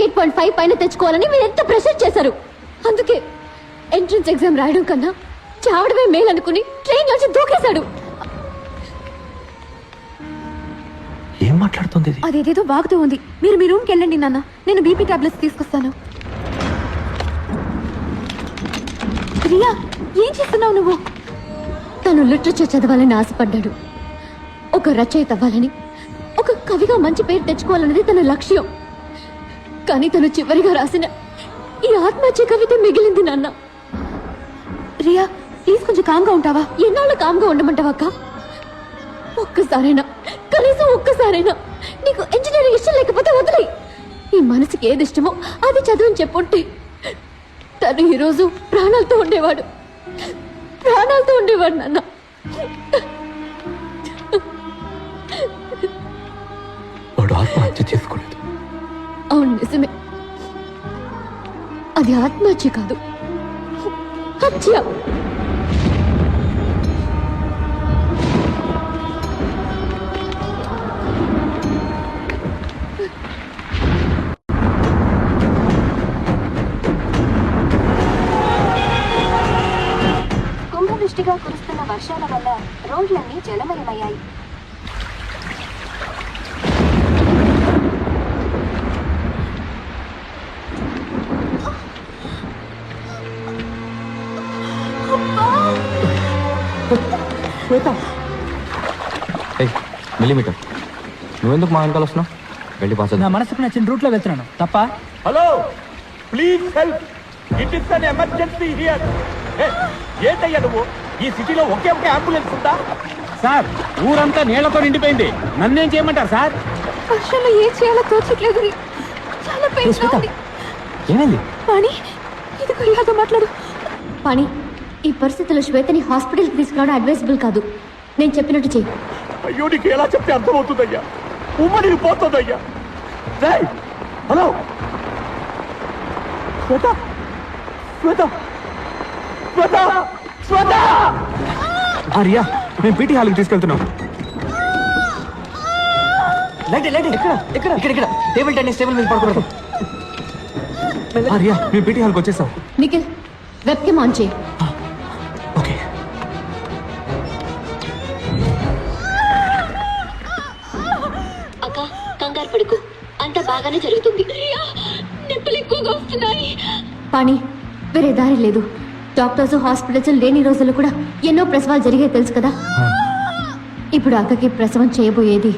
98.5 పైన తెచ్చుకోవాలని మీరు ఎంత ప్రెషర్ చేశారు. అందుకే ఎంట్రన్స్ ఎగ్జామ్ రాయడం కన్నా చావడమే మేలు అనుకుని ట్రైన్ నుంచి దూకేశాడు. ఏం మాట్లాడుతుంది? అదేదేదో బాగుతూ ఉంది. మీరు మీ రూమ్కి వెళ్ళండి నాన్న, నేను బీపీ టాబ్లెట్స్ తీసుకొస్తాను. రియా, ఏం చేస్తున్నావు నువ్వు? తను లిటరేచర్ చదవాలని ఆశపడ్డాడు. ఒక రచయిత అవ్వాలని, ఒక కవిగా మంచి పేరు తెచ్చుకోవాలన్నది తన లక్ష్యం. కానీ తను చివరిగా రాసిన ఈ ఆత్మహత్య కవిత మిగిలింది నాన్న. రియా, ప్లీజ్ కొంచెం కామ్గా ఉంటావా? ఎన్నాళ్ళు కామ్గా ఉండమంటావా అక్క? ఒక్కసారైనా, కనీసం ఒక్కసారైనా నీకు ఇంజనీరింగ్ ఇష్టం లేకపోతే వదిలేయ్. ఈ మనసుకి ఏది ఇష్టమో అది చదువుని చెప్పుంటే తను ఈరోజు ప్రాణాలతో ఉండేవాడు నాన్న. వాడు ఆత్మహత్య చేసుకోలేదు. అవును, నిజమే. అది ఆత్మహత్య కాదు, హత్య. కుంభవృష్టిగా కురుస్తున్న వర్షాల వల్ల రోడ్లన్నీ జలమయమయ్యాయి. మిల్లీమీటర్, నువ్వెందుకు మా వెనకాల వస్తున్నావు? వెళ్ళి పాస్. నా మనసుకు నచ్చిన రూట్ లో వెళ్తున్నాను తప్ప. Hello, please help, it is an emergency here. ఏంటయ్యా నువ్వు? ఈ సిటీలో ఒకే ఒక అంబులెన్స్ ఉందా? సార్, ఊరంతా నీళ్లతో నిండిపోయింది. నన్నేం చేయమంటారు సార్? వర్షంలో ఏం చేయాలో తోచట్లేదు. చాలా పెయిన్గా ఉంది. ఏమైంది? పాణి, ఇదిగో ఇలాగ మాట్లాడు. పాణి, ఈ పరిస్థితుల్లో శ్వేతని హాస్పిటల్కి తీసుకురావడం అడ్వైజబుల్ కాదు. నేను చెప్పినట్టు చెయ్యి. అయ్యో, నీకు ఎలా చెప్తే అర్థమవుతుందయ్యా? ఉమ్మడి పోతుందయ్యా. హలో శ్వేత, శ్వేత, శ్వేత, శ్వేత! రియా, మేము పీటీ హాల్కి తీసుకెళ్తున్నాం. ఇక్కడ టేబుల్ టెన్నిస్ టేబుల్ మీద పడుకోవడం. రియా, మేము పీటీ హాల్కి వచ్చేసాం. నిఖిల్, వెబ్ కెమ్ ఆన్ చేయి. ఓకే. అక్క, కంగారు పడుకో, అంతా బాగానే జరుగుతుంది. నొప్పులు ఎక్కువగా వస్తున్నాయి. పాణి, వేరే దారి లేదు. డాక్టర్స్, హాస్పిటల్స్ లేని రోజుల్లో కూడా ఎన్నో ప్రసవాలు జరిగాయి తెలుసు కదా. ఇప్పుడు అక్కకి ప్రసవం చేయబోయేది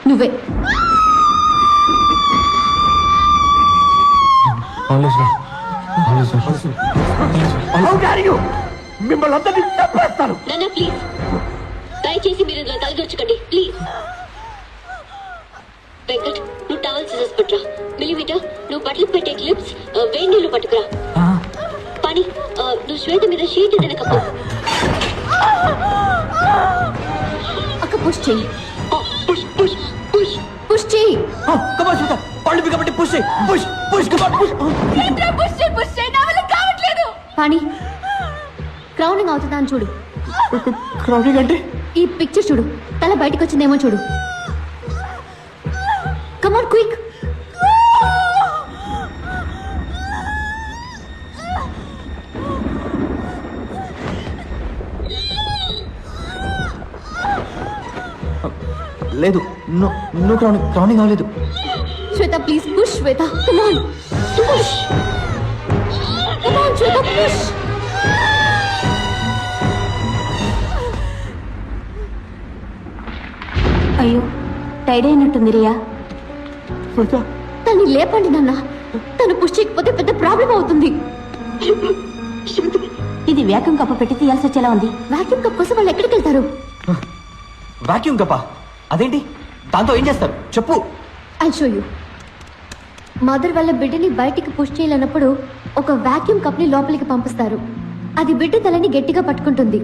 నువ్వే. మిమ్మల్ని అందరినీ చంపేస్తాను. నాన్న, ప్లీజ్, దయచేసి మీరు ఇందులో తలదొచ్చకండి ప్లీజ్. వెంకట్, నువ్వు టవల్ సిజర్స్ పట్టురా. మిల్లీమీటర్, నువ్వు బట్టలు పెట్టే క్లిప్స్, వేడి నీళ్ళు పట్టుకురా. పని, నువ్వు శ్వేత మీద షీట్ ఏదైనా కప్పు. అక్క, పుష్ చెయ్యి. పుష్ పుష్ పుష్ పుష్ చెయ్యి. పాణి, క్రౌనింగ్ అవుతుందా అని చూడు. క్రౌడింగ్ అంటే? ఈ పిక్చర్ చూడు, తల బయటకు వచ్చిందేమో చూడు. Come on, quick. లేదు, నో క్రౌనింగ్ అవ్వలేదు. Shweta, please push. Shweta, come on, push. Come on Shweta, push. అయ్యో, టైడ్ అయినట్టుంది రియా. తన్ని లేపండి నాన్న. తను పుష్ చేయకపోతే పెద్ద ప్రాబ్లం అవుతుంది. ఇది వ్యాక్యూమ్ కప్ప పెట్టి తీయాల్సి వచ్చేలా ఉంది. వ్యాక్యూమ్ కప్ కోసం వాళ్ళు ఎక్కడికి వెళ్తారు? వాక్యూమ్ కప్ప? అదేంటి? దాంతో ఏం చేస్తారు చెప్పు. I'll show you. మదర్ వాళ్ళ బిడ్డని బయటికి పుష్ చేయలేనప్పుడు ఒక వాక్యూమ్ కప్ ని లోపలికి పంపిస్తారు. అది బిడ్డ తలని గట్టిగా పట్టుకుంటుంది.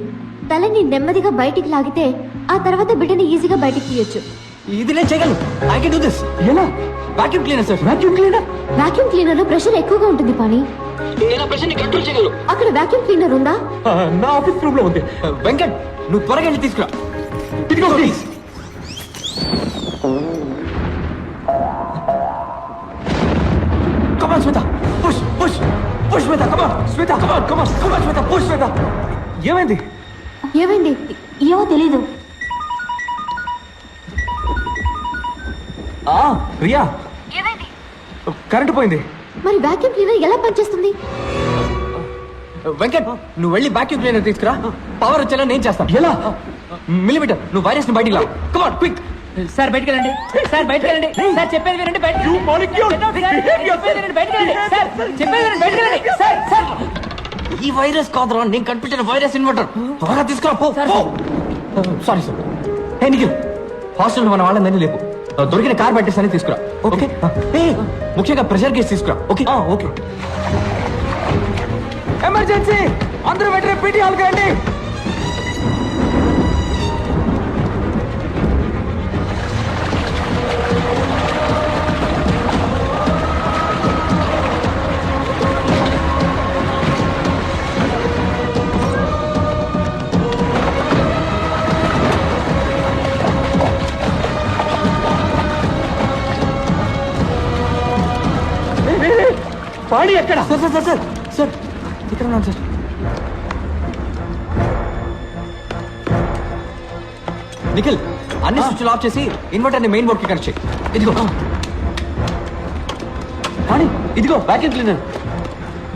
తలని నెమ్మదిగా బయటికి లాగితే ఆ తర్వాత బిడ్డని ఈజీగా బయటికి తీయొచ్చు. ఇది నేను చేయగలను. I can do this. ఎలా? Vacuum cleaner sir. Vacuum cleaner? Vacuum cleaner లో ప్రెషర్ ఎక్కువగా ఉంటుంది పాని. నేను ఆ ప్రెషర్ ని కంట్రోల్ చేయగలను. అక్కడ వాక్యూమ్ క్లీనర్ ఉందా? నా ఆఫీస్ రూమ్ లో ఉంది. వెంకట్, నువ్వు త్వరగా వెళ్ళి తీసుకురా. ఇదిగో please. Push Shweta come on Shweta come on come on come on Shweta push Shweta ఏమైంది ఏమైంది? ఏమో తెలీదు. రియా కరెంటు పోయింది. మరి వాక్యూమ్ క్లీనర్ ఎలా పనిచేస్తుంది? వెంకట్ నువ్వు వెళ్ళి వాక్యూమ్ క్లీనర్ తీసుకురా. పవర్ వచ్చేలా నేను చేస్తాను. ఎలా? మిలిమీటర్ నువ్వు వైరస్ ని బయటికి లా. Come on quick. సార్ బయటికి వెళ్ళండి. సార్ బయటికి వెళ్ళండి. సార్ చెప్పేది వినండి. బయటికి You molecule! చెప్పేది వినండి. బయటికి వెళ్ళండి. సార్ చెప్పేది వినండి. బయటికి వెళ్ళండి. సార్ సార్ ఈ వైరస్ కాదురా నేను కనిపించిన వైరస్ ఇన్వర్టర్. త్వరగా తీసుకురా పో. Sorry sir. Hey Nikhil hostel మన వాళ్ళందరినీ లేపు. దొరికిన కార్ బ్యాటరీస్ అని తీసుకురా. ఓకే ముఖ్యంగా ప్రెషర్ కేసు తీసుకురా. Okay okay. ఎమర్జెన్సీ అందరూ వెంటనే పీటీ హాల్కి రండి. పాడి ఎక్కడ? Sir sir sir sir sir ఇక్కడ ఉన్నాను సార్. నిఖిల్ అన్ని స్విచ్లు ఆఫ్ చేసి ఇన్వర్టర్ ని మెయిన్ బోర్డ్ కి కనెక్ట్ చేయి. ఇదిగో కానీ ఇదిగో వాక్యూమ్ క్లీనర్.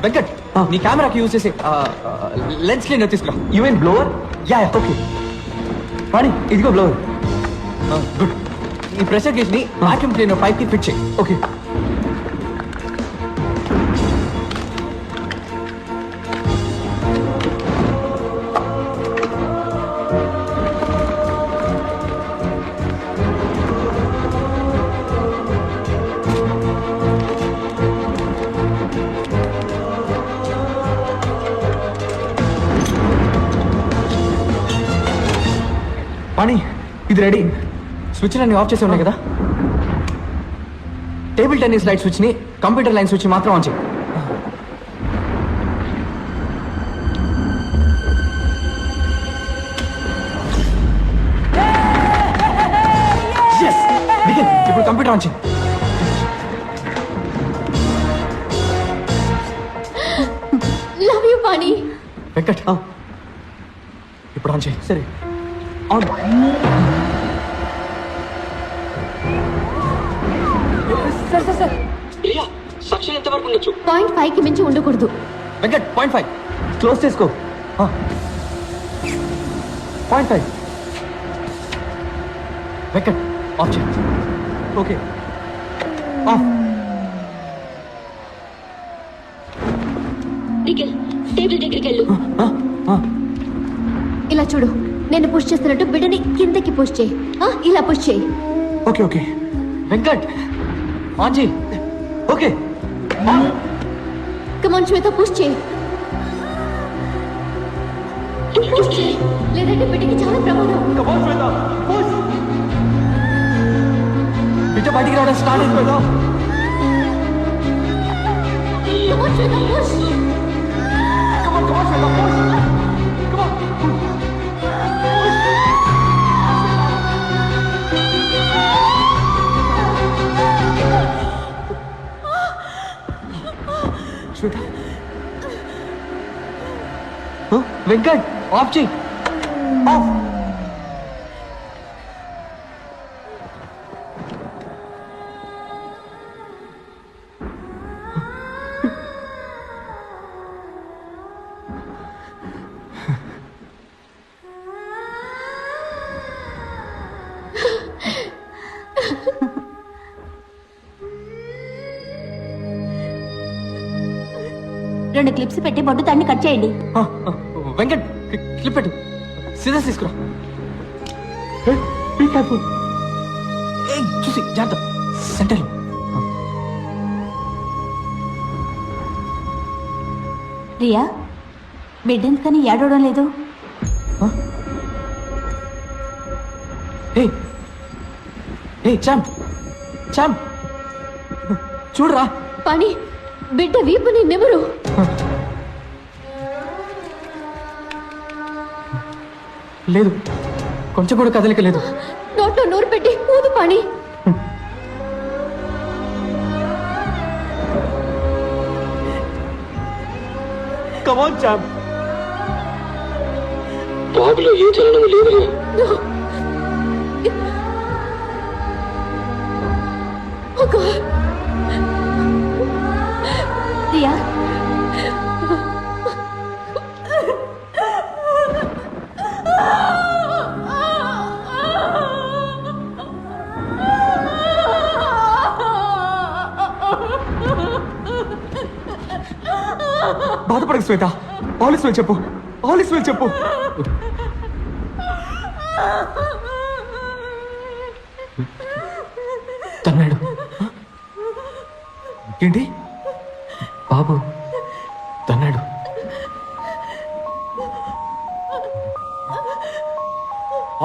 వెంకట్ నీ కెమెరాకి యూజ్ చేసి లెన్స్ క్లీనర్ తీసుకురా. You mean blower? Yeah okay. కానీ ఇదిగో బ్లోవర్. గుడ్. ఈ ప్రెషర్ గేజ్ ని వాక్యూమ్ క్లీనర్ పైప్ కి ఫిట్ చేయి. ఓకే. కానీ ఇది రెడీ. స్విచ్ అన్ని ఆఫ్ చేసి ఉన్నాయి కదా. టేబుల్ టెన్నిస్ లైట్ స్విచ్ ని కంప్యూటర్ లైన్ స్విచ్ మాత్రం ఆన్ చేయి. ఇప్పుడు కంప్యూటర్ ఆన్ చేయి. Love you Pani. వెంకట్ ఇప్పుడు ఆన్ చేయి. సరే ఆన్. సార్ సార్ సార్ రియా సక్షన్ ఎంత వరకు ఉండొచ్చు? 0.5 కి మించి ఉండకూడదు. వెంకట్ 0.5 క్లోజ్ చేసుకో. 0.5 వెంకట్ ఆఫ్ చేయి. Okay off. నిఖిల్ టేబుల్ దగ్గరికి వెళ్ళు. ఇలా చూడు నేను పుష్ చేస్తున్నట్టు బిడ్డని కిందకి పుష్ చేయి. ఇలా పుష్ చేయి. Okay okay. వెంకట్ ఆన్ చేయి. ఓకే కమాన్ శ్వేత పుష్ చేయి. పుష్ చేయి లేదంటే బిడ్డకి చాలా ప్రమాదం. బిడ్డ బయటికి రావడం స్టార్ట్ అయింది కదా. కమాన్ శ్వేత పుష్. శ్వేత వెంకట్ ఆఫ్ చేయి. ఆఫ్. రెండు క్లిప్స్ పెట్టి బొడ్డు తాన్ని కట్ చేయండి. వెంకట్ క్లిప్ పెట్టు. సిజర్స్ తీసుకురా. చూసి జాగ్రత్త. సెంటర్. రియా బిడ్డ ఎందుకని ఏడవడం లేదు? చామ్ చామ్ చూడరా. పాణి బిడ్డ వీపుని నిమురు. లేదు కొంచెం కూడా కదలిక లేదు. నోట్లో నోరు పెట్టి ఊదు పాణి. కమాన్ చాప్. బాబులో ఏ చలనము లేదయ్యా. Oh God. దియా బాధపడకు శ్వేత, ఆలిస్ వెల్ చెప్పు, ఆలిస్ వెల్ చెప్పు. తన్నాడు ఏంటి బాబు? తన్నాడు.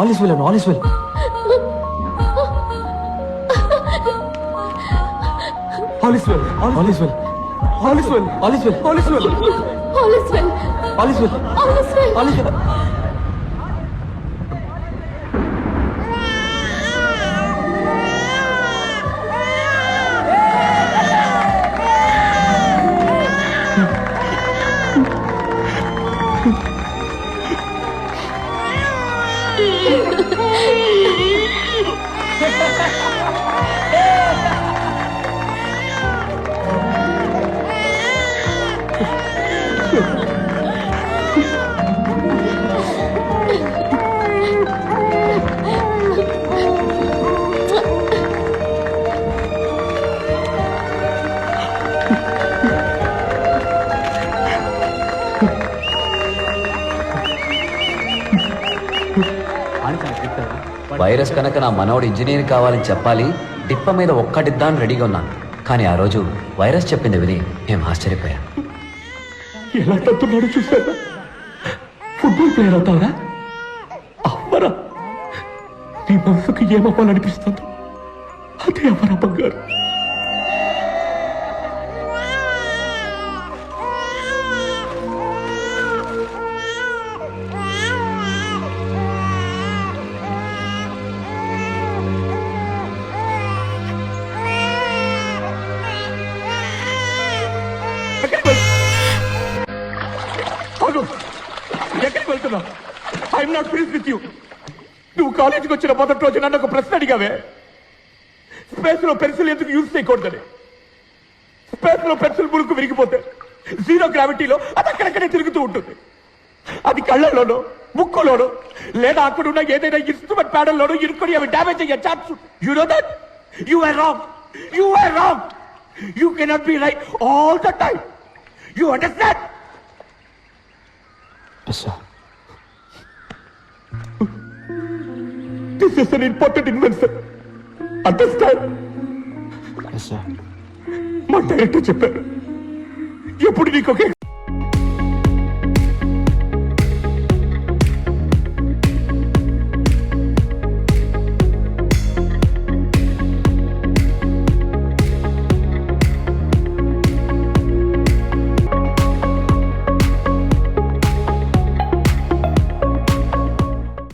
ఆలిస్ వెల్ అను, all is well. All is well, all is well, all is well, all is well, all is well, All's well. All is well, All's well. All is well. Virus కనుక నా మనవడు ఇంజనీర్ కావాలని చెప్పాలి, డిప్ప మీద ఒక్కటిద్దాన్ని రెడీగా ఉన్నాను. కానీ ఆ రోజు వైరస్ చెప్పింది విని మేము ఆశ్చర్యపోయాం. ఎలా తట్టున్నాడు చూసారా? ఫుట్బాల్ ప్లేయర్ అవుతావరా? అమ్మరా, నీ మనసుకు ఏమవ్వాలనిపిస్తుందో అదే అమ్మరా బంగారు. ఎక్కడికి వెళ్తున్నావు? I'm not finish with you. నువ్వు కాలేజీకి వచ్చిన మొదటి రోజు నన్ను ఒక ప్రశ్న అడిగావే, స్పేస్ లో పెన్సిల్ ఎందుకు యూజ్ చేయకూడదని. స్పేస్ లో పెన్సిల్ మురుకు విరిగిపోతే జీరో గ్రావిటీలో అది అక్కడక్కడే తిరుగుతూ ఉంటుంది. అది కళ్ళల్లోనో ముక్కులోనో లేదా అక్కడున్న ఏదైనా ఇన్స్ట్రుమెంట్ ప్యాడల్లోనో ఇరుక్కొని అవి డ్యామేజ్ అయ్యే chance. You know that? You are wrong. You are wrong. You cannot be right all the time. You understand? Yes, sir. This is an important invention. Understand? Yes, sir. మా director చెప్పారు, ఎప్పుడు నీకు ఒక